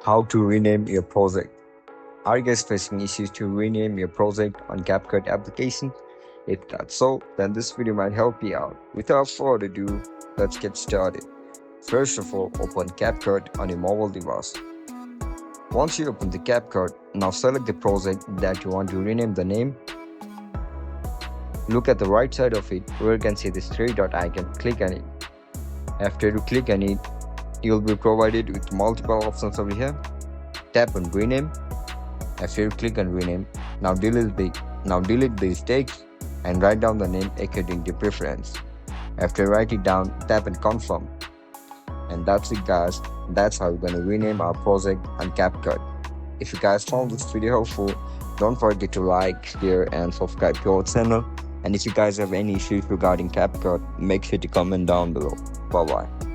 How to rename your project. Are you guys facing issues to rename your project on CapCut application? If that's so, then this video might help you out. Without further ado, let's get started. First of all, open CapCut on your mobile device. Once you open the CapCut, now select the project that you want to rename the name. Look at the right side of it where you can see this three dot icon. Click on it. After you click on it, you'll be provided with multiple options over here. Tap on rename. After you click on rename, now delete these text and write down the name according to preference. After write it down, tap and confirm. And that's it guys, that's how we're gonna rename our project on CapCut. If you guys found this video helpful, don't forget to like, share and subscribe to our channel. And if you guys have any issues regarding CapCut, make sure to comment down below. Bye bye.